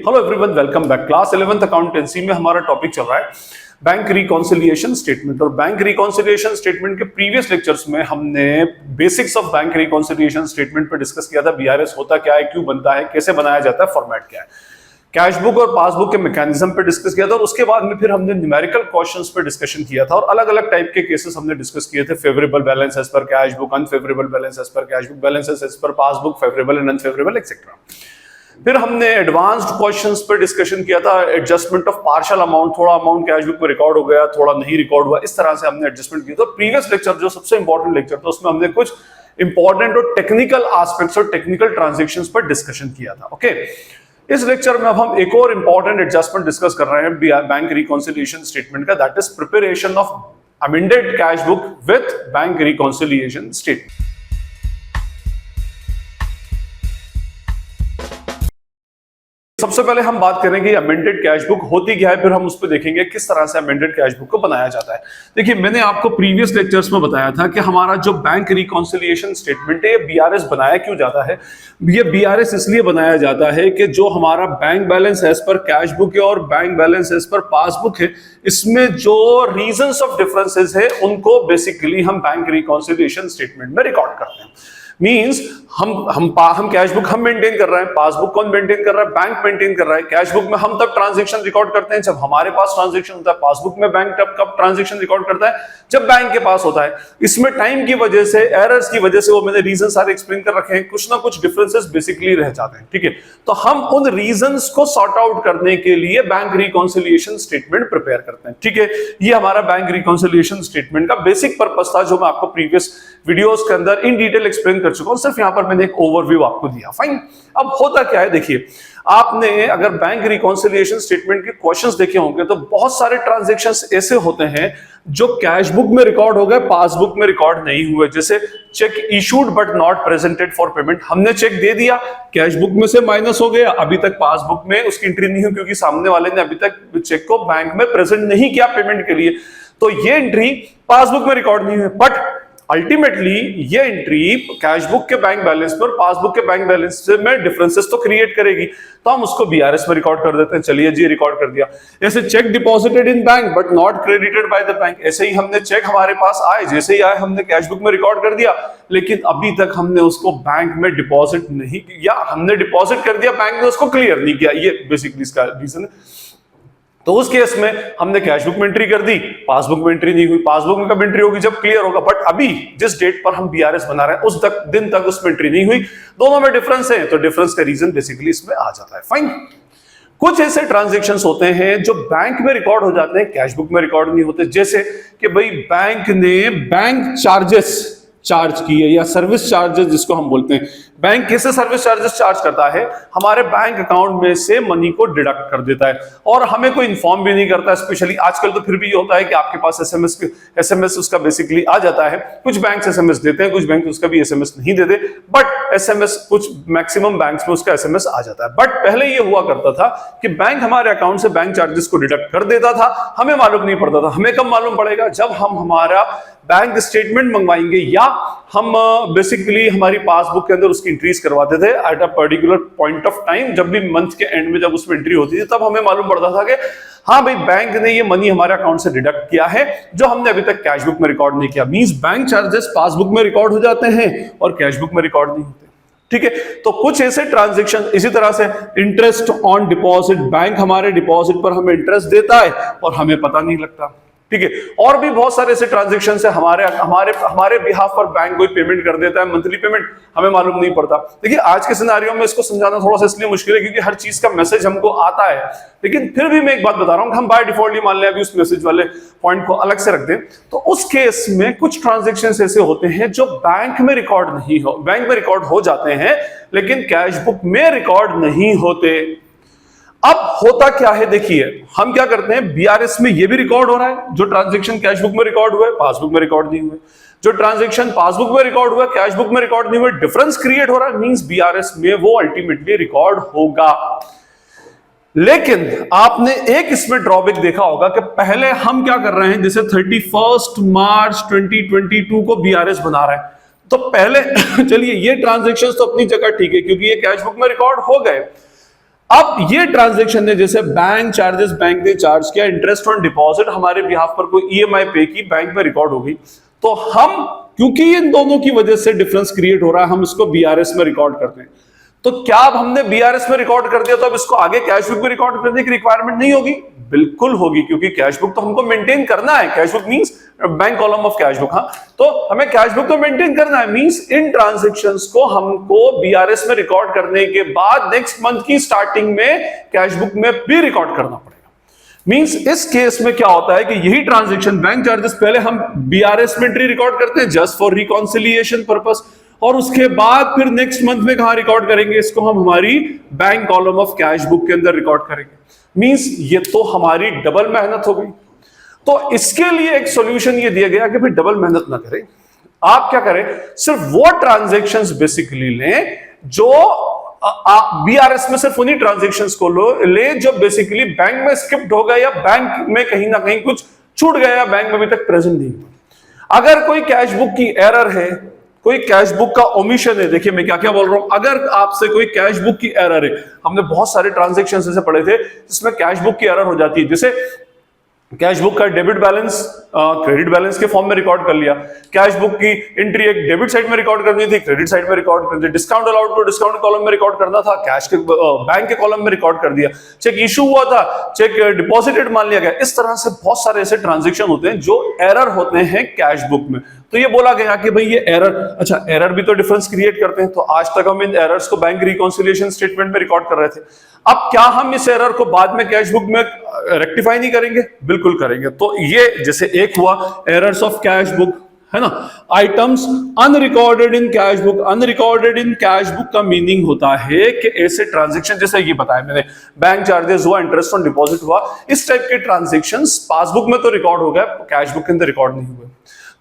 Hello everyone, welcome back. Class 11th accountancy में हमारा topic चल रहा है बैंक रिकॉन्सिलिएशन स्टेटमेंट। और बैंक रिकॉन्सिलिएशन स्टेटमेंट के प्रीवियस लेक्चर्स में हमने basics of bank reconciliation statement पे डिस्कस किया था। बीआरएस होता क्या है, क्यों बनता है, कैसे बनाया जाता है, फॉर्मेट क्या है, कैश बुक और पासबुक के मैकेनिज्म पे डिस्कस किया था। और उसके बाद में फिर हमने न्यूमेरिकल क्वेश्चंस पे डिस्कशन किया था और अलग अलग टाइप के केसेस हमने डिस्कस किए थे। Favourable balance as per cash book, unfavourable balance as per cash book, balance as per passbook, favourable and unfavourable etcetera. फिर हमने एडवांस्ड क्वेश्चंस पे डिस्कशन किया था। एडजस्टमेंट ऑफ पार्शियल अमाउंट, थोड़ा अमाउंट कैश बुक में record हो गया, थोड़ा नहीं रिकॉर्ड हुआ, इस तरह से हमने एडजस्टमेंट किया था। प्रीवियस लेक्चर जो सबसे इंपॉर्टेंट लेक्चर था उसमें हमने कुछ इंपॉर्टेंट और टेक्निकल एस्पेक्ट्स और टेक्निकल ट्रांजैक्शंस पर डिस्कशन किया था। ओके, इस लेक्चर में अब हम एक और इंपॉर्टेंट एडजस्टमेंट डिस्कस कर रहे हैं बैंक रिकॉन्सिलिएशन स्टेटमेंट का, that is preparation of amended cash book with bank reconciliation statement. सबसे पहले हम बात करेंगे अमेंडेड कैश बुक होती क्या है, फिर हम उस पर देखेंगे किस तरह से अमेंडेड कैश बुक को बनाया जाता है। देखिए, मैंने आपको प्रीवियस लेक्चर्स में बताया था कि हमारा जो बैंक रिकॉन्सिलिएशन स्टेटमेंट है ये बीआरएस बनाया क्यों जाता है। ये बीआरएस इसलिए बनाया जाता है कि जो हमारा bank balance as per cash book है और bank balance as per passbook है, इसमें जो रीजंस ऑफ डिफरेंसेस है उनको बेसिकली हम बैंक रिकॉन्सिलिएशन स्टेटमेंट में रिकॉर्ड करते हैं। मींस हम कैश बुक हम मेंटेन कर रहे हैं, पासबुक कौन मेंटेन कर रहा है, बैंक मेंटेन कर रहा है। कैश बुक में हम तब ट्रांजैक्शन रिकॉर्ड करते हैं जब हमारे पास ट्रांजैक्शन होता है, पासबुक में बैंक तब कब ट्रांजैक्शन रिकॉर्ड करता है जब बैंक के पास होता है। इसमें टाइम की वजह से, एरर्स की वजह से, वो मैंने रीजन सारे एक्सप्लेन कर रखे हैं, कुछ ना कुछ डिफरेंसेस बेसिकली रह जाते हैं। ठीक है, तो हम उन रीजंस को सॉर्ट आउट करने के लिए बैंक रिकॉन्सिलिएशन स्टेटमेंट प्रिपेयर करते हैं। ठीक है, ये हमारा बैंक रिकॉन्सिलिएशन स्टेटमेंट का बेसिक पर्पस था जो मैं आपको प्रीवियस वीडियोस के अंदर इन डिटेल एक्सप्लेन कर चुका हूं। सिर्फ यहां पर मैंने एक ओवरव्यू आपको दिया। फाइन, अब होता क्या है, देखिए, आपने अगर बैंक रिकॉन्सिलिएशन स्टेटमेंट के क्वेश्चंस देखे होंगे तो बहुत सारे ट्रांजैक्शंस ऐसे होते हैं जो कैश बुक में रिकॉर्ड हो गए, पासबुक में रिकॉर्ड नहीं हुए। जैसे check issued but not presented for payment, हमने चेक दे दिया, कैश बुक में से माइनस हो गया, अभी तक पासबुक में उसकी एंट्री नहीं हुई क्योंकि सामने वाले ने अभी तक चेक को बैंक में प्रेजेंट नहीं किया पेमेंट के लिए, तो ये एंट्री पासबुक में रिकॉर्ड नहीं हुई। बट अल्टीमेटली ये एंट्री कैश बुक के बैंक बैलेंस पर, पासबुक के बैंक बैलेंस में डिफरेंसेस तो क्रिएट करेगी, तो हम उसको बीआरएस में रिकॉर्ड कर देते हैं। चलिए जी, रिकॉर्ड कर दिया। ऐसे check deposited in bank but not credited by the bank, ऐसे ही हमने चेक हमारे पास आए, जैसे ही आए हमने कैश बुक में रिकॉर्ड कर दिया, लेकिन अभी तक हमने उसको बैंक में डिपॉजिट नहीं किया, हमने डिपॉजिट कर दिया, बैंक ने उसको क्लियर नहीं किया। ये बेसिकली इसका रीजन है। तो उस केस में हमने कैश बुक में एंट्री कर दी, पासबुक में एंट्री नहीं हुई। पासबुक में कब एंट्री होगी, जब क्लियर होगा। बट अभी जिस डेट पर हम बीआरएस बना रहे हैं उस दिन तक उसमें एंट्री नहीं हुई, दोनों में डिफरेंस है, तो डिफरेंस का रीजन बेसिकली इसमें आ जाता है। फाइन, कुछ ऐसे ट्रांजैक्शंस होते हैं जो बैंक में रिकॉर्ड हो जाते हैं, कैश बुक में रिकॉर्ड नहीं होते। जैसे कि भाई बैंक ने बैंक चार्जेस चार्ज किए या सर्विस चार्जेस जिसको हम बोलते हैं। बैंक कैसे सर्विस चार्जेस चार्ज करता है, हमारे बैंक अकाउंट में से मनी को डिडक्ट कर देता है और हमें कोई इन्फॉर्म भी नहीं करता। स्पेशली आजकल तो फिर भी ये होता है कि आपके पास एसएमएस उसका बेसिकली आ जाता है। कुछ बैंक एसएमएस देते हैं, कुछ बैंक उसका भी एसएमएस नहीं देते, बट एसएमएस कुछ मैक्सिमम बैंक्स में उसका एसएमएस आ जाता है। बट पहले ये हुआ करता था कि बैंक हमारे अकाउंट से बैंक चार्जेस को डिडक्ट कर देता था, हमें मालूम नहीं पड़ता था। हमें कब मालूम पड़ेगा, जब हम हमारा बैंक स्टेटमेंट मंगवाएंगे या हम बेसिकली हमारी पासबुक के अंदर उसकी एंट्रीज करवाते थे at a particular point of time. जब भी मंथ के एंड में जब उसमें एंट्री होती थी तब हमें मालूम पड़ता था कि हाँ भाई, बैंक ने ये मनी हमारे अकाउंट से डिडक्ट किया है जो हमने अभी तक कैश बुक में रिकॉर्ड नहीं किया। मींस बैंक चार्जेस पासबुक में रिकॉर्ड हो जाते हैं और कैश बुक में रिकॉर्ड नहीं होते। ठीक है, तो कुछ ऐसे ट्रांजैक्शन, इसी तरह से इंटरेस्ट ऑन डिपॉजिट, बैंक हमारे डिपॉजिट पर हमें इंटरेस्ट देता है और हमें पता नहीं लगता। ठीक है, और भी बहुत सारे ऐसे ट्रांजैक्शन है, हमारे बिहाफ पर बैंक कोई पेमेंट कर देता है, मंथली पेमेंट, हमें मालूम नहीं पड़ता। देखिए, आज के सिनेरियो में इसको समझाना थोड़ा सा इसलिए मुश्किल है क्योंकि हर चीज का मैसेज हमको आता है, लेकिन फिर भी मैं एक बात बता रहा हूं कि हम बाय डिफॉल्ट ही मान लें, अभी उस मैसेज वाले पॉइंट को अलग से रख दें, तो उस केस में कुछ ट्रांजैक्शन ऐसे होते हैं जो बैंक में रिकॉर्ड नहीं हो, बैंक में रिकॉर्ड हो जाते हैं लेकिन कैश बुक में रिकॉर्ड नहीं होते। अब होता क्या है, देखिए, हम क्या करते हैं, बीआरएस में ये भी रिकॉर्ड हो रहा है, जो ट्रांजैक्शन कैश बुक में रिकॉर्ड हुए पासबुक में रिकॉर्ड नहीं हुए, जो ट्रांजैक्शन पासबुक में रिकॉर्ड हुआ कैश बुक में रिकॉर्ड नहीं हुए, डिफरेंस क्रिएट हो रहा है। मींस बीआरएस में वो अल्टीमेटली रिकॉर्ड होगा। लेकिन आपने एक इसमें ड्रॉबैक देखा होगा कि पहले हम क्या कर रहे हैं, जैसे 31 मार्च 2022 को बीआरएस बना रहे हैं, तो पहले चलिए ये ट्रांजैक्शंस तो अपनी जगह ठीक है क्योंकि ये कैश बुक में रिकॉर्ड हो गए, अब ये ट्रांजैक्शन ने जैसे बैंक चार्जेस बैंक ने चार्ज किया, इंटरेस्ट ऑन डिपॉजिट हमारे बिहाफ पर कोई ईएमआई पे की बैंक में रिकॉर्ड हो गई, तो हम क्योंकि इन दोनों की वजह से डिफरेंस क्रिएट हो रहा है, हम इसको बीआरएस में रिकॉर्ड करते हैं। तो क्या अब हमने बीआरएस में रिकॉर्ड कर दिया तो अब इसको आगे कैश बुक में रिकॉर्ड करने की रिक्वायरमेंट नहीं होगी? बिल्कुल होगी, क्योंकि कैश बुक तो हमको मेंटेन करना है। Cash book means bank column of cash book. हाँ, तो हमें कैश बुक तो मेंटेन करना है, मींस इन ट्रांजैक्शंस को हमको बीआरएस में रिकॉर्ड करने के बाद नेक्स्ट मंथ की स्टार्टिंग में कैश बुक में भी रिकॉर्ड करना पड़ेगा। मींस इस केस में क्या होता है कि यही ट्रांजैक्शन बैंक चार्जेस पहले हम बीआरएस में एंट्री रिकॉर्ड करते हैं जस्ट फॉर रिकॉन्सिलिएशन पर्पस, और उसके बाद फिर नेक्स्ट मंथ में कहां रिकॉर्ड करेंगे? इसको हम हमारी bank column of cash book के अंदर रिकॉर्ड करेंगे। मींस ये तो हमारी डबल मेहनत हो गई। तो इसके लिए एक सॉल्यूशन ये दिया गया कि भाई डबल मेहनत ना करें, आप क्या करें, सिर्फ वो ट्रांजैक्शंस बेसिकली लें जो बीआरएस में सिर्फ उन्हीं ट्रांजैक्शंस को ले जो बेसिकली बैंक में स्किप्ड हो गया या बैंक में कहीं ना कहीं कुछ छूट गया या बैंक में अभी तक प्रेजेंट नहीं हुआ। अगर कोई कैश बुक की एरर है, कोई कैश बुक का ओमिशन है, देखिए मैं क्या क्या बोल रहा हूं, अगर आपसे कोई कैश बुक की एरर है, हमने बहुत सारे ट्रांजैक्शंस ऐसे पढ़े थे जिसमें कैश बुक की एरर हो जाती है, जैसे कैश बुक का डेबिट बैलेंस क्रेडिट बैलेंस के फॉर्म में रिकॉर्ड कर लिया, कैश बुक की एंट्री एक डेबिट साइड में रिकॉर्ड करनी थी, क्रेडिट साइड में रिकॉर्ड कर दिया, डिस्काउंट अलाउड को डिस्काउंट कॉलम में रिकॉर्ड करना था, कैश के बैंक के कॉलम में रिकॉर्ड कर दिया, चेक इशू हुआ था, चेक डिपॉजिटेड मान लिया गया। इस तरह से बहुत सारे ऐसे ट्रांजेक्शन होते हैं जो एरर होते हैं कैश बुक में। तो ये बोला गया कि भाई ये एरर, अच्छा एरर भी तो डिफरेंस क्रिएट करते हैं, तो आज तक हम इन एरर्स को बैंक रिकॉन्सिलिएशन स्टेटमेंट में रिकॉर्ड कर रहे थे। अब क्या हम इस एरर को बाद में कैश बुक में रेक्टिफाई नहीं करेंगे? बिल्कुल करेंगे। तो ये जैसे एक हुआ एरर्स ऑफ कैश बुक, है ना, items unrecorded in cash book. Unrecorded in cash book का मीनिंग होता है कि ऐसे ट्रांजैक्शन, जैसे ये बताया मैंने, बैंक चार्जेस हुआ, इंटरेस्ट ऑन डिपॉजिट हुआ, इस टाइप के ट्रांजैक्शंस पासबुक में तो रिकॉर्ड हो गए, कैश बुक के अंदर रिकॉर्ड नहीं हुए।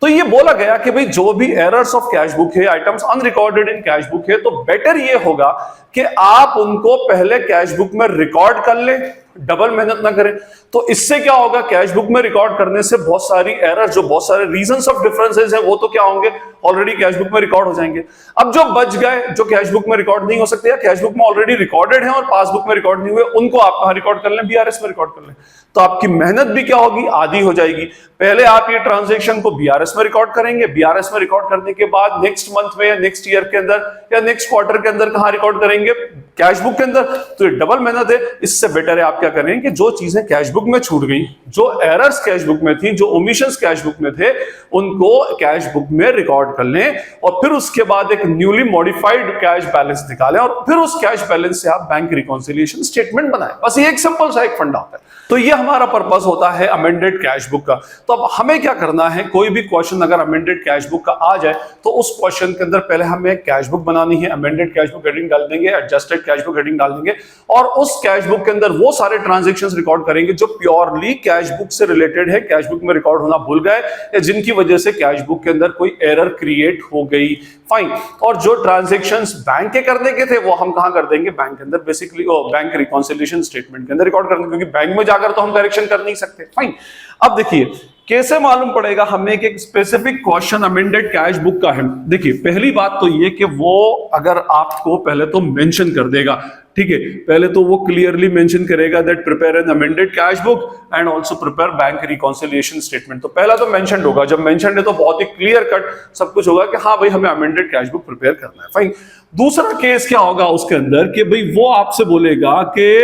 तो ये बोला गया कि भाई जो भी एरर्स ऑफ कैश बुक है, items unrecorded in cash book है, तो बेटर ये होगा कि आप उनको पहले कैश बुक में रिकॉर्ड कर लें, डबल मेहनत ना करें। तो इससे क्या होगा, कैश बुक में रिकॉर्ड करने से बहुत सारी एरर, जो बहुत सारे रीजंस ऑफ डिफरेंसेस है, वो तो क्या होंगे, ऑलरेडी कैश बुक में रिकॉर्ड हो जाएंगे। अब जो बच गए, जो कैश बुक में रिकॉर्ड नहीं हो सकते या कैश बुक में ऑलरेडी रिकॉर्डेड है और पासबुक में रिकॉर्ड नहीं हुए, उनको आप कहां रिकॉर्ड कर लें? बीआरएस में रिकॉर्ड कर लें। तो आपकी मेहनत भी क्या होगी, आधी हो जाएगी। पहले आप ये ट्रांजैक्शन को बीआरएस में रिकॉर्ड करेंगे, बीआरएस में रिकॉर्ड करने के बाद नेक्स्ट मंथ में या नेक्स्ट ईयर के अंदर या नेक्स्ट क्वार्टर के अंदर कहां रिकॉर्ड करेंगे? कैश बुक के अंदर। तो ये डबल मेहनत है। इससे बेटर है आप क्या करें कि जो चीजें कैश बुक में छूट गई, जो एरर्स कैश बुक में थी, जो ओमिशंस कैश बुक में थे, उनको कैश बुक में रिकॉर्ड कर लें और फिर उसके बाद एक न्यूली मॉडिफाइड कैश बैलेंस निकालें और फिर उस कैश बैलेंस से आप बैंक रिकॉन्सिलिएशन स्टेटमेंट बनाएं। बस ये एक सिंपल सा एक फंडा होता है। तो ये हमारा पर्पस होता है अमेंडेड कैश बुक का। तो अब हमें क्या करना है, कोई भी क्वेश्चन अगर अमेंडेड कैश बुक का आ जाए तो उस क्वेश्चन के अंदर पहले हमें कैश बुक बनानी है, अमेंडेड कैश बुक हेडिंग डाल देंगे, एडजस्टेड कैश बुक हेडिंग डाल देंगे और उस कैश बुक के अंदर वो सारे ट्रांजैक्शंस रिकॉर्ड करेंगे जो प्योरली कैश बुक से रिलेटेड है, कैश बुक में रिकॉर्ड होना भूल गए या जिनकी वजह से कैश बुक के अंदर कोई एरर क्रिएट हो गई, फाइन। और जो ट्रांजैक्शंस बैंक के करने के थे वो हम कहां कर देंगे, बैंक के अंदर, बेसिकली बैंक रिकॉन्सिलिएशन स्टेटमेंट के अंदर रिकॉर्ड कर देंगे, क्योंकि बैंक में जाकर तो हम करेक्शन कर नहीं सकते, फाइन। अब देखिए कैसे मालूम पड़ेगा हमें कि एक specific question amended cash book का है। देखिए पहली बात तो ये कि वो अगर आपको पहले तो मेंशन कर देगा, ठीक है, पहले तो वो क्लियरली मेंशन करेगा that prepare an amended cash book and also prepare bank reconciliation statement. तो पहला तो मेंशन होगा, जब मेंशन है तो बहुत ही क्लियर कट सब कुछ होगा कि हाँ भाई हमें अमेंडेड कैश बुक प्रिपेयर करना है, फाइन। दूसरा केस क्या होगा उसके अंदर कि भाई वो आपसे बोलेगा कि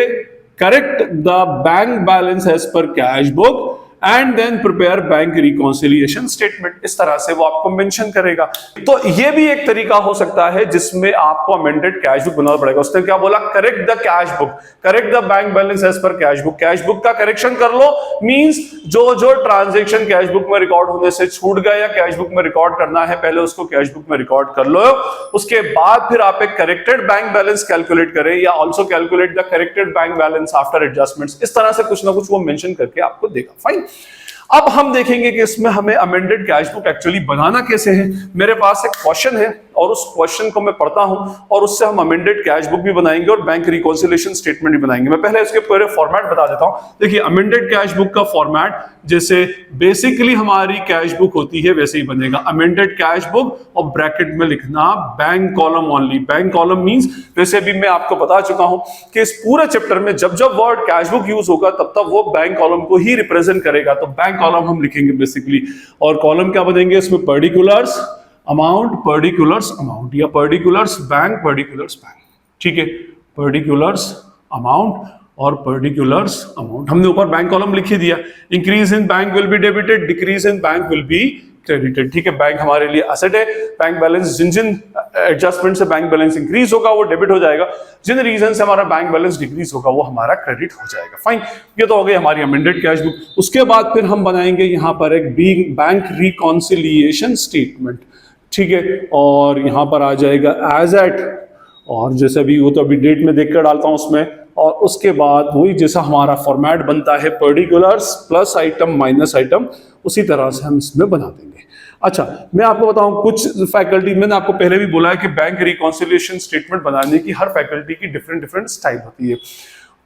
correct the bank balance as per cash book and then prepare bank reconciliation statement. इस तरह से वो आपको मेंशन करेगा। तो ये भी एक तरीका हो सकता है जिसमें आपको अमेंडेड कैश बुक बनाना पड़ेगा। उसने क्या बोला, correct the cash book, correct the bank balance as per cash book. Cash book का करेक्शन कर लो, मींस जो जो ट्रांजैक्शन कैश बुक में रिकॉर्ड होने से छूट गया या कैश बुक में रिकॉर्ड करना है, पहले उसको कैश बुक में रिकॉर्ड कर लो। उसके बाद फिर आप एक करेक्टेड बैंक बैलेंस कैलकुलेट करें या also calculate the corrected bank balance after adjustments. इस तरह से कुछ ना कुछ वो मेंशन करके आपको देगा, फाइन। अब हम देखेंगे कि इसमें हमें अमेंडेड कैश बुक एक्चुअली बनाना कैसे है। मेरे पास एक क्वेश्चन है और उस क्वेश्चन को मैं पढ़ता हूं और उससे हम अमेंडेड कैश बुक भी बनाएंगे और बैंक रिकॉन्सिलिएशन स्टेटमेंट भी बनाएंगे। मैं पहले इसके पूरे फॉर्मेट बता देता हूं। देखिए अमेंडेड कैश बुक का फॉर्मेट जैसे बेसिकली हमारी कैश बुक होती है वैसे ही बनेगा, अमेंडेड कैश बुक और ब्रैकेट में लिखना bank column only. Bank column means वैसे भी मैं आपको बता चुका हूं कि इस पूरे चैप्टर में जब जब वर्ड कैश बुक यूज होगा तब तब वो बैंक कॉलम को ही रिप्रेजेंट करेगा। तो बैंक कॉलम हम लिखेंगे बेसिकली, और कॉलम क्या बनेंगे इसमें, पर्टिकुलर्स अमाउंट, पर्टिकुलर्स अमाउंट या पर्टिकुलर्स बैंक, पर्टिकुलर्स बैंक, ठीक है, पर्टिकुलर्स अमाउंट और पर्टिकुलर्स अमाउंट। हमने ऊपर बैंक कॉलम लिख ही दिया। Increase in bank will be debited, decrease in bank will be credited, ठीक है। बैंक हमारे लिए एसेट है, बैंक बैलेंस जिन जिन एडजस्टमेंट से बैंक बैलेंस इंक्रीज होगा वो डेबिट हो जाएगा, जिन रीजन से हमारा बैंक बैलेंस डिक्रीज होगा वो हमारा क्रेडिट हो जाएगा। फाइन, ये तो हो गई हमारी अमेंडेड कैश बुक। उसके बाद फिर हम बनाएंगे यहाँ पर एक बैंक रिकॉन्सिलिएशन स्टेटमेंट, ठीक है, और यहां पर आ जाएगा एज एट, और जैसे अभी वो तो अभी डेट में देखकर डालता हूं उसमें, और उसके बाद वही जैसा हमारा फॉर्मेट बनता है particulars plus item minus item, उसी तरह से हम इसमें बना देंगे। अच्छा, मैं आपको बताऊं कुछ फैकल्टी, मैंने आपको पहले भी बोला है कि बैंक रिकॉन्सिलिएशन स्टेटमेंट बनाने की हर फैकल्टी की डिफरेंट डिफरेंट स्टाइल होती है।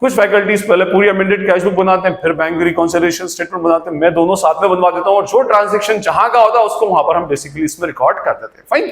कुछ फैकल्टीज पहले पूरी अमेंडेड कैश बुक बनाते हैं, फिर बैंक रिकॉन्सिलिएशन स्टेटमेंट बनाते हैं। मैं दोनों साथ में बनवा देता हूं और जो ट्रांजैक्शन जहां का होता है उसको वहां पर हम बेसिकली इसमें रिकॉर्ड कर देते हैं। फाइन,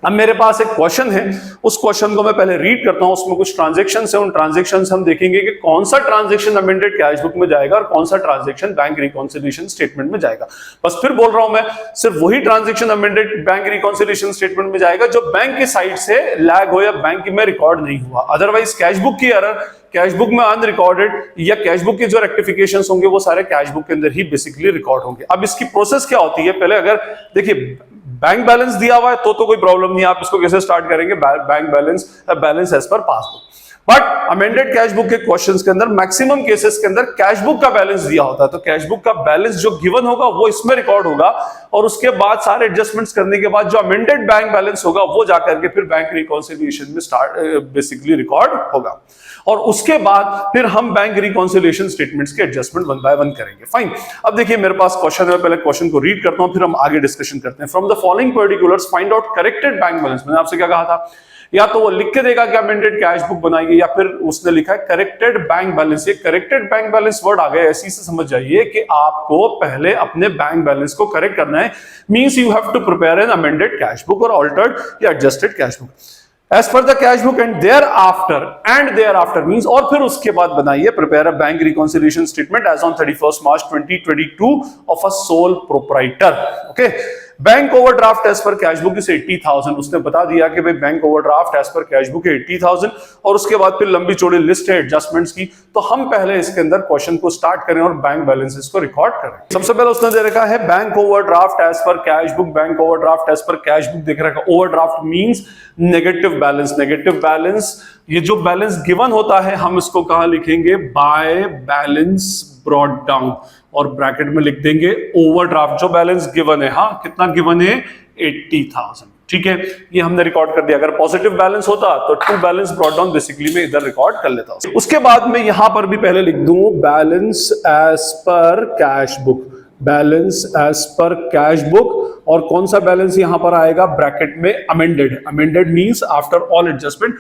अब मेरे पास एक क्वेश्चन है, उस क्वेश्चन को मैं पहले रीड करता हूं। उसमें कुछ ट्रांजैक्शन है, उन ट्रांजैक्शन हम देखेंगे कि कौन सा ट्रांजैक्शन अमेंडेड कैश बुक में जाएगा और कौन सा ट्रांजैक्शन बैंक रिकॉन्सिलिएशन स्टेटमेंट में जाएगा। बस फिर बोल रहा हूं मैं, सिर्फ वही transaction amended bank reconciliation statement में जाएगा जो बैंक की साइड से लैग हो या बैंक में रिकॉर्ड नहीं हुआ। अदरवाइज कैश बुक की एरर, कैश बुक में अनरिकॉर्डेड या कैश बुक के जो रेक्टिफिकेशंस होंगे वो सारे कैश बुक के अंदर ही बेसिकली रिकॉर्ड होंगे। अब इसकी प्रोसेस क्या होती है, पहले अगर देखिए बैंक बैलेंस दिया हुआ है तो कोई प्रॉब्लम नहीं है, आप इसको कैसे स्टार्ट करेंगे, bank balance as per passbook. But amended cash book के क्वेश्चंस के अंदर मैक्सिमम केसेस के अंदर कैश बुक का बैलेंस दिया होता है, तो कैश बुक का बैलेंस जो गिवन होगा वो इसमें रिकॉर्ड होगा और उसके बाद सारे एडजस्टमेंट्स करने के बाद जो अमेंडेड बैंक बैलेंस होगा वो जाकर के फिर बैंक रिकॉन्सिलिएशन में बेसिकली रिकॉर्ड होगा, और उसके बाद फिर हम बैंक रिकॉन्सिलिएशन स्टेटमेंट्स के एडजस्टमेंट वन बाय वन करेंगे। फाइन, अब देखिए मेरे पास क्वेश्चन है, पहले क्वेश्चन को रीड करता हूं फिर हम आगे डिस्कशन करते हैं। From the following particulars find out corrected bank balance. मैंने आपसे क्या कहा था, या तो वो लिख के देगा कि अमेंडेड कैश बुक बनाइए, या फिर उसने लिखा है करेक्टेड बैंक बैलेंस। ये करेक्टेड बैंक बैलेंस वर्ड आ गया, ऐसी से समझ जाइए कि आपको पहले अपने बैंक बैलेंस को करेक्ट करना है। Means you have to prepare an amended cash book और ऑल्टर्ड या adjusted cash book as per the cash book and thereafter means, और फिर उसके बाद बनाइए prepare a bank reconciliation statement as on 31st March 2022 of a sole proprietor. Okay, bank overdraft as per cash book is 80,000। उसने बता दिया कि भाई bank overdraft as per cash book है 80,000, और उसके बाद फिर लंबी चौड़ी लिस्ट है एडजस्टमेंट्स की। तो हम पहले इसके अंदर क्वेश्चन को स्टार्ट करें और बैंक बैलेंसेस को रिकॉर्ड करें। सबसे पहले उसने दे रखा है bank overdraft as per cash book, bank overdraft as per cash book देख रखा है। Overdraft means negative balance, negative balance, ये जो बैलेंस गिवन होता है हम इसको कहां लिखेंगे, बाय बैलेंस ब्रॉट डाउन, और ब्रैकेट में लिख देंगे ओवरड्राफ्ट जो बैलेंस गिवन है। हाँ, कितना गिवन है, 80,000, ठीक है, ये हमने रिकॉर्ड कर दिया। अगर पॉजिटिव बैलेंस होता तो to balance brought down basically मैं इधर रिकॉर्ड कर लेता हूं। उसके बाद में यहां पर भी पहले लिख दूं balance as per cash book, balance as per cash book, और कौन सा बैलेंस यहां पर आएगा, ब्रैकेट में amended. Amended means after all adjustment.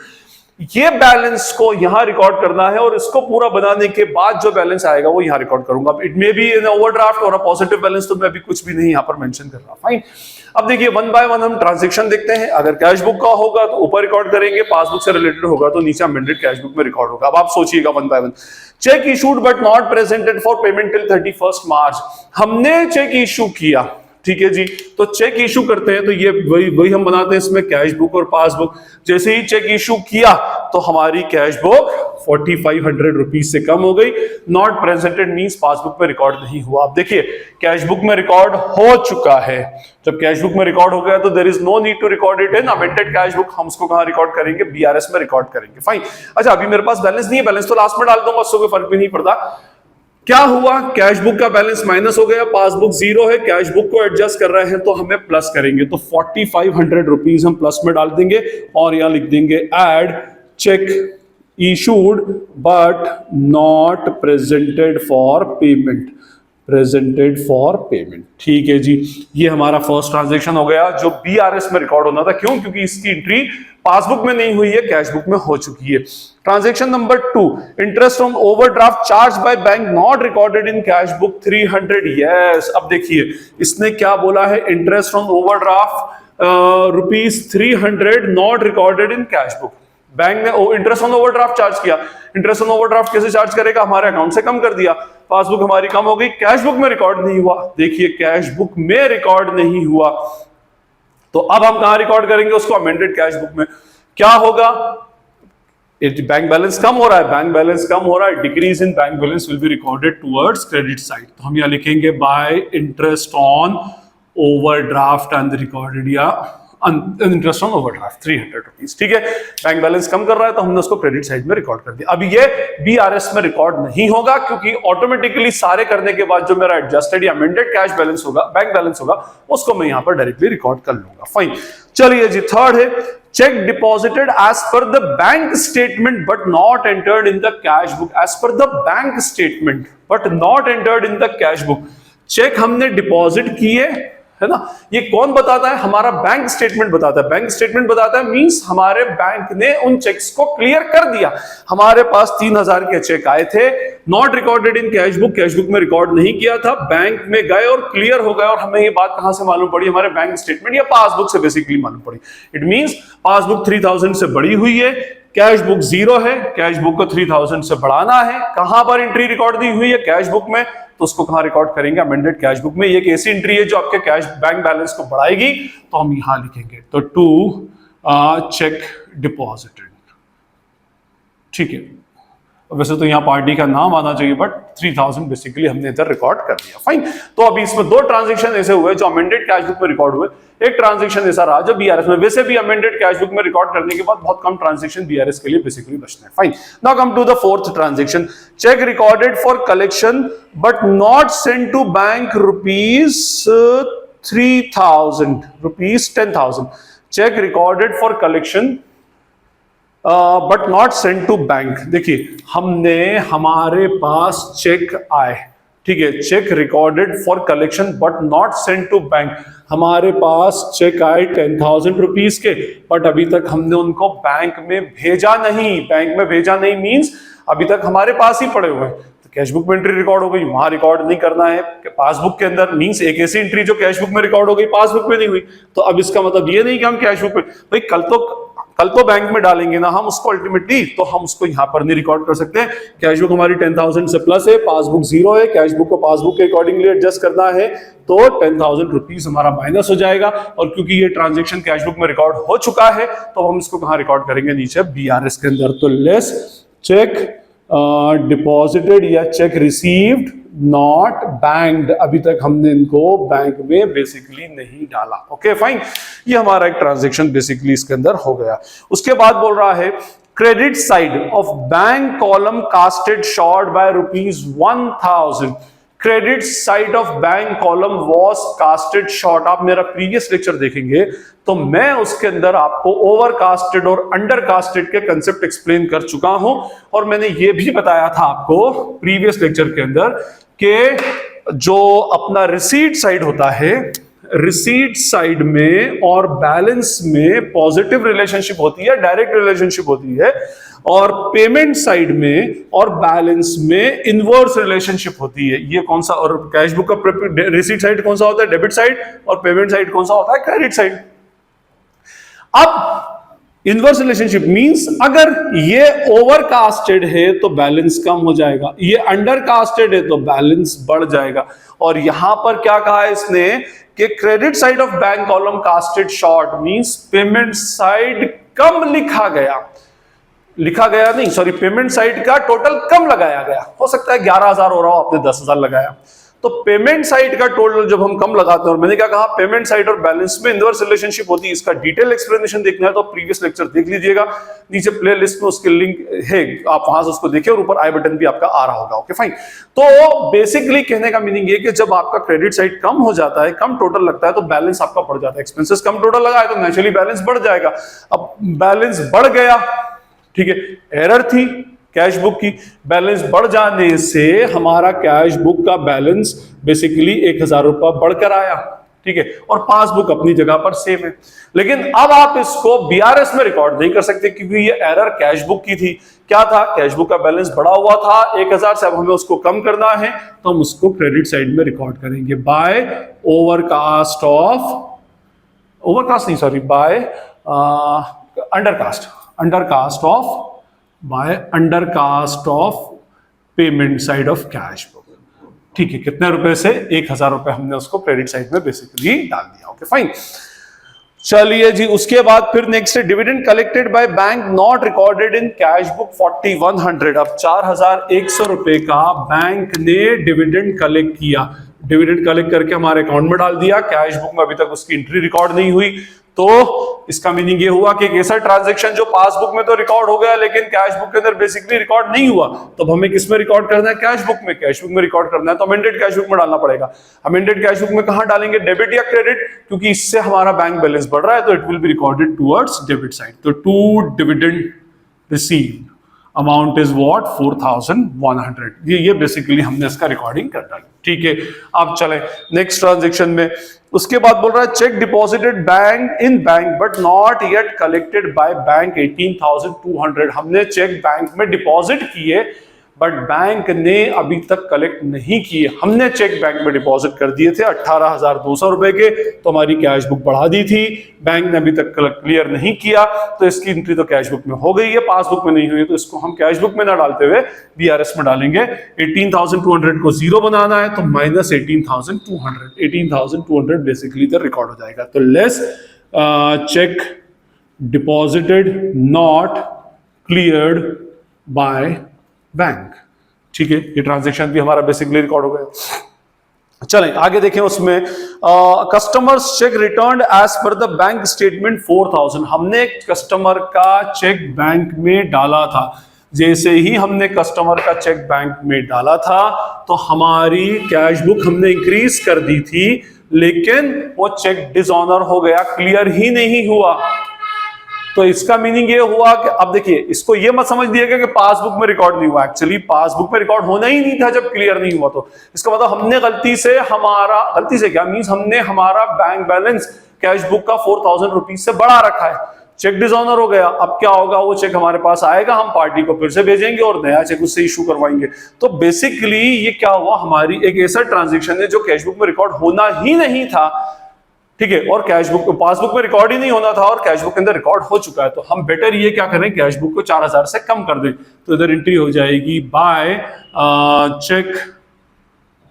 ये बैलेंस को यहां रिकॉर्ड करना है और इसको पूरा बनाने के बाद जो बैलेंस आएगा वो यहां रिकॉर्ड करूंगा। It may be in overdraft और अ पॉजिटिव बैलेंस, तो मैं अभी कुछ भी नहीं यहां पर मेंशन कर रहा। फाइन, अब देखिए वन बाय वन हम ट्रांजैक्शन देखते हैं। अगर कैश बुक का होगा तो ऊपर रिकॉर्ड करेंगे, पासबुक से रिलेटेड होगा तो नीचे अमेंडेड कैश बुक में रिकॉर्ड होगा। अब आप सोचिएगा one by one. Check issued but not presented for payment till 31st मार्च। हमने चेक इशू किया, ठीक है जी, तो चेक इशू करते हैं तो ये वही हम बनाते हैं इसमें कैश बुक और पासबुक। जैसे ही चेक इशू किया तो हमारी कैश बुक 4500 रुपीज से कम हो गई। नॉट प्रेजेंटेड मींस पासबुक में रिकॉर्ड नहीं हुआ। अब देखिए कैश बुक में रिकॉर्ड हो चुका है, जब कैश बुक में रिकॉर्ड हो गया तो there is no need to record it in amended cash book. हम उसको कहां रिकॉर्ड करेंगे, बीआरएस में रिकॉर्ड करेंगे। फाइन, अच्छा अभी मेरे पास बैलेंस नहीं है, बैलेंस तो लास्ट में डाल दूंगा, उससे कोई फर्क भी नहीं पड़ता। क्या हुआ, कैश बुक का बैलेंस माइनस हो गया, पासबुक जीरो है, कैश बुक को एडजस्ट कर रहे हैं तो हमें प्लस करेंगे, तो 4500 रुपीज हम प्लस में डाल देंगे और यहां लिख देंगे add check issued but not presented for payment. Presented for payment. ठीक है जी, ये हमारा फर्स्ट ट्रांजैक्शन हो गया जो बीआरएस में रिकॉर्ड होना था। क्यों? क्योंकि इसकी एंट्री पासबुक में नहीं हुई है, कैश बुक में हो चुकी है। Transaction number 2, interest on overdraft charge by bank not recorded in cash book 300। Yes, अब देखिए इसने क्या बोला है, interest on overdraft ₹300 not recorded in cash book. Bank ने इंटरेस्ट ऑन ओवरड्राफ्ट चार्ज किया। इंटरेस्ट ऑन ओवरड्राफ्ट कैसे चार्ज करेगा? हमारे अकाउंट से कम कर दिया, पासबुक हमारी कम हो गई, कैश बुक में रिकॉर्ड नहीं हुआ। देखिए कैश बुक में रिकॉर्ड नहीं हुआ, तो अब हम कहां रिकॉर्ड करेंगे उसको? अमेंडेड कैश बुक में। क्या होगा? बैंक बैलेंस कम हो रहा है, बैंक बैलेंस कम हो रहा है, decrease in bank balance will be recorded towards credit side. तो हम यहां लिखेंगे bye interest on overdraft unrecorded या इंटरेस्ट ऑन ओवरड्राफ्ट 300 रुपीज। ठीक है, बैंक बैलेंस कम कर रहा है तो हमने उसको क्रेडिट साइड में रिकॉर्ड कर दिया। अब ये बीआरएस में रिकॉर्ड नहीं होगा क्योंकि ऑटोमेटिकली सारे करने के बाद जो मेरा एडजस्टेड या अमेंडेड कैश बैलेंस होगा, बैंक बैलेंस होगा, उसको मैं यहां पर डायरेक्टली रिकॉर्ड कर लूंगा। फाइन, चलिए जी, थर्ड है cheque deposited as per the bank statement but not entered in the cash book. As per the bank statement but not entered in the cash book. Cheque हमने deposit किए, है ना, ये कौन बताता है? हमारा बैंक स्टेटमेंट बताता है। बैंक स्टेटमेंट बताता है मींस हमारे बैंक ने उन चेक्स को क्लियर कर दिया। हमारे पास 3000 के चेक आए थे, not recorded in cash book, cash book में रिकॉर्ड नहीं किया था, बैंक में गए और क्लियर हो गए। और हमें ये बात कहां से मालूम पड़ी? हमारे बैंक स्टेटमेंट या पासबुक से बेसिकली मालूम पड़ी। इट मींस पासबुक 3000 से बड़ी हुई है, कैश बुक 0 है, कैश बुक को 3000 से बढ़ाना है। कहां पर एंट्री रिकॉर्ड दी हुई है? कैश बुक में, तो उसको कहां रिकॉर्ड करेंगे? अमेंडेड कैश बुक में। ये एक ऐसी एंट्री है जो आपके कैश बैंक बैलेंस को बढ़ाएगी, तो हम यहां लिखेंगे तो टू चेक डिपॉजिटेड। ठीक है, वैसे तो यहां पार्टी का नाम आना चाहिए बट 3000 बेसिकली हमने इधर रिकॉर्ड कर दिया। फाइन, तो अभी इसमें दो ट्रांजैक्शन ऐसे हुए जो अमेंडेड कैश बुक में रिकॉर्ड हुए, एक ट्रांजैक्शन ऐसा रहा जो बीआरएस में। वैसे भी अमेंडेड कैश बुक में रिकॉर्ड करने के बाद बहुत कम ट्रांजैक्शन बीआरएस के लिए बेसिकली बचते हैं। Fine, now come to the fourth transaction, cheque recorded for collection but not sent to bank ₹3000, ₹10,000। Cheque recorded for collection but not sent to bank. देखिए हमारे पास चेक आए, ठीक है, cheque recorded for collection but not sent to bank. हमारे पास cheque आए 10,000 rupees के, बट अभी तक हमने उनको बैंक में भेजा नहीं। बैंक में भेजा नहीं मींस अभी तक हमारे पास ही पड़े हुए हैं। तो कैश बुक में एंट्री रिकॉर्ड हो गई, वहां रिकॉर्ड नहीं करना है। पासबुक के अंदर मींस एक ऐसी एंट्री जो कैश बुक में रिकॉर्ड हो गई, पासबुक में नहीं हुई। तो अब इसका मतलब ये नहीं कि हम कैश बुक में, भाई कल तो बैंक में डालेंगे ना हम उसको अल्टीमेटली, तो हम उसको यहां पर नहीं रिकॉर्ड कर सकते। कैश बुक हमारी 10,000 से प्लस है, पासबुक 0 है, कैश बुक को पासबुक के अकॉर्डिंगली एडजस्ट करना है, तो 10,000 रुपीज हमारा माइनस हो जाएगा। और क्योंकि ये ट्रांजैक्शन कैश बुक में रिकॉर्ड हो चुका है, तो हम इसको कहां रिकॉर्ड करेंगे? नीचे बीआरएस के अंदर। तो लेस चेक डिपॉजिटेड या चेक रिसीव्ड नॉट बैंक्ड, अभी तक हमने इनको बैंक में बेसिकली नहीं डाला। ओके फाइन, ये हमारा एक ट्रांजैक्शन बेसिकली इसके अंदर हो गया। उसके बाद बोल रहा है credit side of bank column casted short by ₹1000। Credit side of bank column was casted short. आप मेरा प्रीवियस लेक्चर देखेंगे तो मैं उसके अंदर आपको ओवर कास्टेड और अंडर कास्टेड के कंसेप्ट एक्सप्लेन कर चुका हूं। और मैंने ये भी बताया था आपको प्रीवियस लेक्चर के अंदर कि जो अपना रिसीट साइड होता है, रिसीट साइड में और बैलेंस में पॉजिटिव रिलेशनशिप होती है, डायरेक्ट रिलेशनशिप होती है, और पेमेंट साइड में और बैलेंस में इनवर्स रिलेशनशिप होती है। ये कौन सा? और कैश बुक का रिसीट साइड कौन सा होता है? Debit side. और पेमेंट साइड कौन सा होता है? Credit side. अब इनवर्स रिलेशनशिप मींस अगर ये ओवरकास्टेड है तो बैलेंस कम हो जाएगा, ये अंडरकास्टेड है तो बैलेंस बढ़ जाएगा। और यहां पर क्या कहा है इसने कि credit side of bank column casted short means payment side कम लिखा गया नहीं, सॉरी, पेमेंट साइड का टोटल कम लगाया गया। हो सकता है 11,000 हो रहा हो, आपने 10,000 लगाया, तो पेमेंट साइड का टोटल जब हम कम लगाते हैं, और मैंने क्या कहा, पेमेंट साइड और बैलेंस में इनवर्स रिलेशनशिप होती है। इसका डिटेल एक्सप्लेनेशन देखना है तो प्रीवियस लेक्चर देख लीजिएगा, नीचे प्लेलिस्ट में उसके लिंक है, आप वहां से उसको देखिए, और ऊपर आई बटन भी आपका आ रहा होगा। ओके फाइन, तो बेसिकली कहने का मीनिंग ये कि जब आपका क्रेडिट साइड कम हो जाता है, कम टोटल लगता है, तो बैलेंस आपका बढ़ जाता है। एक्सपेंसेस कम टोटल लगा है तो नेचुरली बैलेंस बढ़ जाएगा। अब बैलेंस बढ़ गया, ठीक है, एरर थी, कैश बुक की बैलेंस बढ़ जाने से हमारा कैश बुक का बैलेंस बेसिकली 1000 रुपया बढ़कर आया, ठीक है, और पासबुक अपनी जगह पर सेम है। लेकिन अब आप इसको बीआरएस में रिकॉर्ड नहीं कर सकते क्योंकि ये एरर कैश बुक की थी। क्या था, कैश बुक का बैलेंस बढ़ा हुआ था 1000 से, अब हमें उसको कम करना है तो हम उसको क्रेडिट साइड में रिकॉर्ड करेंगे by overcast of payment side of cash book, ठीक है। कितने रुपए से, 1000 रुपए हमने उसको क्रेडिट साइड में बेसिकली डाल दिया। ओके फाइन, चलिए जी। उसके बाद फिर नेक्स्ट है dividend collected by bank not recorded in cash book 4100। अब 4100 रुपए का बैंक ने डिविडेंड कलेक्ट किया, डिविडेंड कलेक्ट करके हमारे अकाउंट में डाल दिया, कैश बुक में अभी तक उसकी एंट्री रिकॉर्ड नहीं हुई। तो इसका मीनिंग ये हुआ कि एक ऐसा ट्रांजैक्शन जो पासबुक में तो रिकॉर्ड हो गया लेकिन कैश बुक के अंदर बेसिकली रिकॉर्ड नहीं हुआ। तो हमें किस में रिकॉर्ड करना है, कैश बुक में। कैश बुक में रिकॉर्ड करना है तो अमेंडेड कैश बुक में डालना पड़ेगा। अमेंडेड कैश बुक में कहां डालेंगे, डेबिट या क्रेडिट, क्योंकि इससे हमारा बैंक बैलेंस बढ़ रहा है तो it will be recorded towards debit side. तो to dividend received amount is what, 4100। ये बेसिकली हमने इसका रिकॉर्डिंग कर डाली, ठीक है। अब चले नेक्स्ट ट्रांजैक्शन में। उसके बाद बोल रहा है cheque deposited bank in bank but not yet collected by bank 18,200। हमने चेक बैंक में डिपॉजिट किए बट बैंक ने अभी तक कलेक्ट नहीं किए। हमने चेक बैंक में डिपॉजिट कर दिए थे 18,200 रुपए के, तो हमारी कैश बुक बढ़ा दी थी, बैंक ने अभी तक क्लियर नहीं किया तो इसकी एंट्री तो कैश बुक में हो गई है, पासबुक में नहीं हुई है। तो इसको हम कैश बुक में ना डालते हुए बीआरएस में डालेंगे। 18,200 को जीरो बनाना है तो माइनस 18,200 बेसिकली इधर रिकॉर्ड हो जाएगा। तो less check deposited not cleared by bank, ठीक है। ये ट्रांजैक्शन भी हमारा बेसिकली रिकॉर्ड हो गया। चलें आगे देखें। उसमें customers cheque returned as per the bank statement 4000। हमने कस्टमर का चेक बैंक में डाला था। जैसे ही हमने कस्टमर का चेक बैंक में डाला था तो हमारी कैश बुक हमने इंक्रीज कर दी थी, लेकिन वो चेक डिसऑनर हो गया, क्लियर ही नहीं हुआ। तो इसका मीनिंग ये हुआ कि अब देखिए, इसको ये मत समझ दिएगा कि पासबुक में रिकॉर्ड नहीं हुआ। एक्चुअली पासबुक में रिकॉर्ड होना ही नहीं था जब क्लियर नहीं हुआ। तो इसका मतलब हमने गलती से क्या मींस, हमने हमारा बैंक बैलेंस कैश बुक का 4000 रुपीज से बढ़ा रखा है। चेक डिसऑनर हो गया। अब क्या होगा, वो चेक हमारे पास आएगा, हम पार्टी को फिर से भेजेंगे और नया चेक उससे इशू करवाएंगे। तो बेसिकली ये क्या हुआ, हमारी एक ऐसा ट्रांजेक्शन है जो कैश बुक में रिकॉर्ड होना ही नहीं था, ठीक है, और कैश बुक पासबुक में रिकॉर्ड ही नहीं होना था और कैश बुक के अंदर रिकॉर्ड हो चुका है। तो हम बेटर ये क्या करें, कैश बुक को 4000 से कम कर दें। तो इधर एंट्री हो जाएगी बाय चेक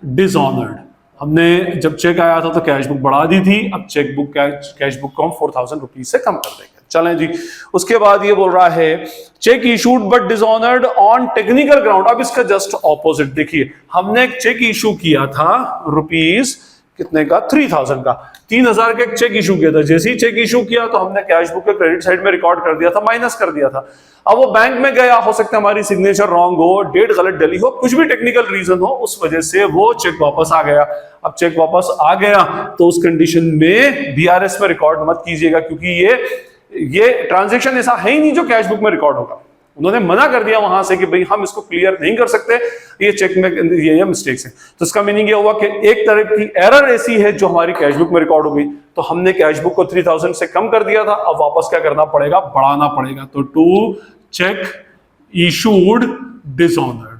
डिसऑनर्ड। हमने जब चेक आया था तो कैश बुक बढ़ा दी थी, अब चेक बुक कैश बुक को हम 4000 रुपीज से कम कर देंगे। चलें जी। उसके बाद ये बोल रहा है check issued but dishonoured on technical ground. अब इसका जस्ट ऑपोजिट देखिए, हमने एक चेक इशू किया था रुपीज कितने का, 3000 का, 3000 का एक चेक इशू किया था। जैसे ही चेक इशू किया तो हमने कैश बुक के क्रेडिट साइड में रिकॉर्ड कर दिया था, माइनस कर दिया था। अब वो बैंक में गया, हो सकता है हमारी सिग्नेचर रॉन्ग हो, डेट गलत डली हो, कुछ भी टेक्निकल रीजन हो, उस वजह से वो चेक वापस आ गया। अब चेक वापस आ गया तो उस कंडीशन में बीआरएस में रिकॉर्ड मत कीजिएगा, क्योंकि ये ट्रांजैक्शन ऐसा है ही नहीं जो कैश बुक में रिकॉर्ड होगा। उन्होंने मना कर दिया वहां से कि भाई हम इसको क्लियर नहीं कर सकते, ये चेक में ये मिस्टेक्स है। तो इसका मीनिंग ये हुआ कि एक तरह की एरर ऐसी है जो हमारी कैश बुक में रिकॉर्ड हो गई। तो हमने कैश बुक को 3000 से कम कर दिया था, अब वापस क्या करना पड़ेगा, बढ़ाना पड़ेगा। तो टू चेक इशूड डिसऑनर्ड,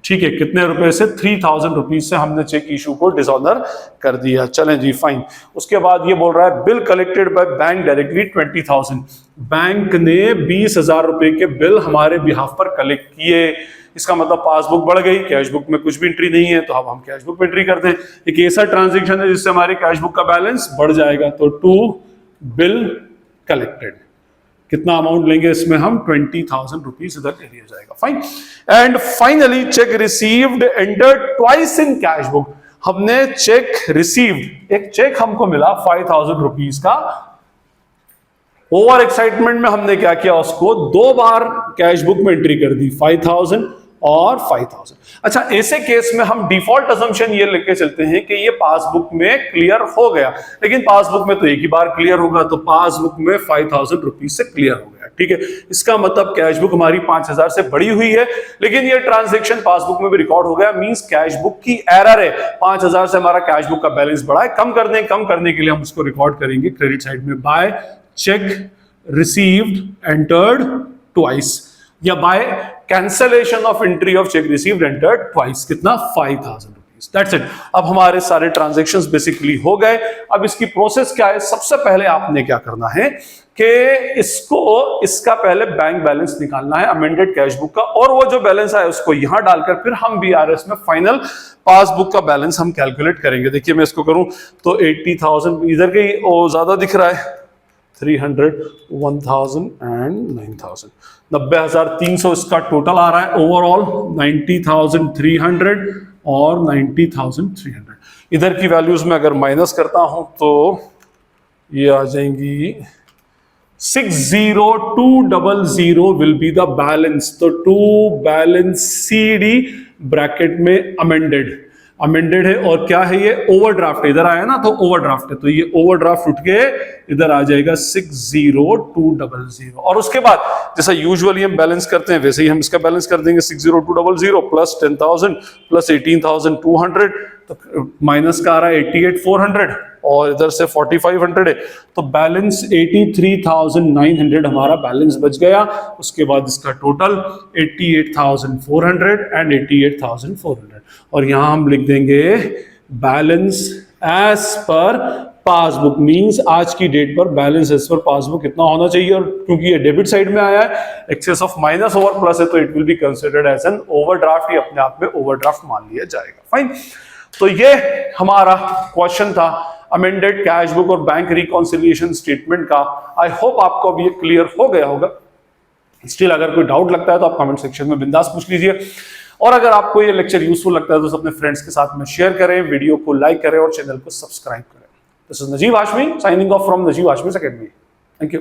ठीक है, कितने रुपए से, 3000 रुपीज से हमने चेक इशू को डिसऑनर कर दिया। चलें जी, फाइन। उसके बाद ये बोल रहा है bill collected by bank directly 20,000। Bank ने 20,000 रुपए के बिल हमारे बिहाफ पर कलेक्ट किए। इसका मतलब पासबुक बढ़ गई, कैश बुक में कुछ भी एंट्री नहीं है, तो अब हम कैश बुक में एंट्री करते हैं। एक ऐसा ट्रांजेक्शन है जिससे हमारी कैश बुक का बैलेंस बढ़ जाएगा। तो टू बिल कलेक्टेड, कितना अमाउंट लेंगे इसमें हम, 20,000 रुपीज इधर एरिया जाएगा। Fine. And finally check received entered twice in cash book. हमने चेक रिसीव्ड, एक चेक हमको मिला 5,000 रुपीज का, ओवर एक्साइटमेंट में हमने क्या किया, उसको 2 बार कैश बुक में एंट्री कर दी, 5,000 और 5000। अच्छा, ऐसे केस में हम डिफॉल्ट अजम्पशन ये लेके चलते हैं कि ये पासबुक में क्लियर हो गया, लेकिन पासबुक में तो एक ही बार क्लियर होगा, तो पासबुक में 5000 रुपीज से क्लियर हो गया। ठीक है, इसका मतलब कैश बुक हमारी 5000 से बड़ी हुई है, लेकिन ये ट्रांजैक्शन पासबुक में भी रिकॉर्ड हो गया, मींस कैश बुक की एरर है। 5000 से हमारा कैश बुक का बैलेंस बढ़ा है, कम करने के लिए हम उसको रिकॉर्ड करेंगे क्रेडिट साइड में, by cheque received entered twice, या by cancellation of entry of cheque received entered twice. कितना? 5000 रुपीज। That's it. अब हमारे सारे ट्रांजैक्शंस बेसिकली हो गए। अब इसकी प्रोसेस क्या है? सबसे पहले आपने क्या करना है कि इसका पहले बैंक बैलेंस निकालना है अमेंडेड कैश बुक का, और वो जो बैलेंस है उसको यहां डालकर फिर हम बीआरएस में फाइनल पासबुक का बैलेंस हम कैलकुलेट करेंगे। देखिए मैं इसको करूं तो 80,000 इधर के ज्यादा दिख रहा है, 300, 1000 एंड 9000, 90,300 इसका टोटल आ रहा है ओवरऑल, 90,300 और 90,300। इधर की वैल्यूज में अगर माइनस करता हूं तो ये आ जाएंगी 60200 विल बी द बैलेंस। तो टू बैलेंस CD ब्रैकेट में अमेंडेड है, और क्या है ये? ओवरड्राफ्ट। इधर आया ना तो ओवरड्राफ्ट है, तो ये ओवरड्राफ्ट उठ के इधर आ जाएगा 60200, और उसके बाद जैसा यूजुअली हम बैलेंस करते हैं वैसे ही हम इसका बैलेंस कर देंगे, 60200 प्लस 10,000 प्लस 18,200, तो माइनस का आ रहा है 88,400, और इधर से 4,500 है, तो बैलेंस 83,900 हमारा बैलेंस बच गया। उसके बाद इसका टोटल 88,400 एंड 88,400, और यहां हम लिख देंगे बैलेंस एज पर पासबुक, मींस आज की डेट पर बैलेंस एज पर पासबुक कितना होना चाहिए, और क्योंकि ये डेबिट साइड में आया है, excess of minus over plus है, तो it will be considered as an overdraft, ही अपने आप में ओवरड्राफ्ट मान लिया जाएगा। फाइन। तो ये हमारा क्वेश्चन था अमेंडेड कैश बुक और बैंक रिकॉन्सिलिएशन स्टेटमेंट का। आई होप आपको अब ये क्लियर हो गया होगा। स्टिल अगर कोई डाउट लगता है तो आप कमेंट सेक्शन में बिंदास पूछ लीजिए, और अगर आपको ये लेक्चर यूजफुल लगता है तो अपने फ्रेंड्स के साथ में शेयर करें, वीडियो को लाइक करें और चैनल को सब्सक्राइब करें। This is Najeeb Hashmi signing off from Najeeb Hashmi academy. Thank you.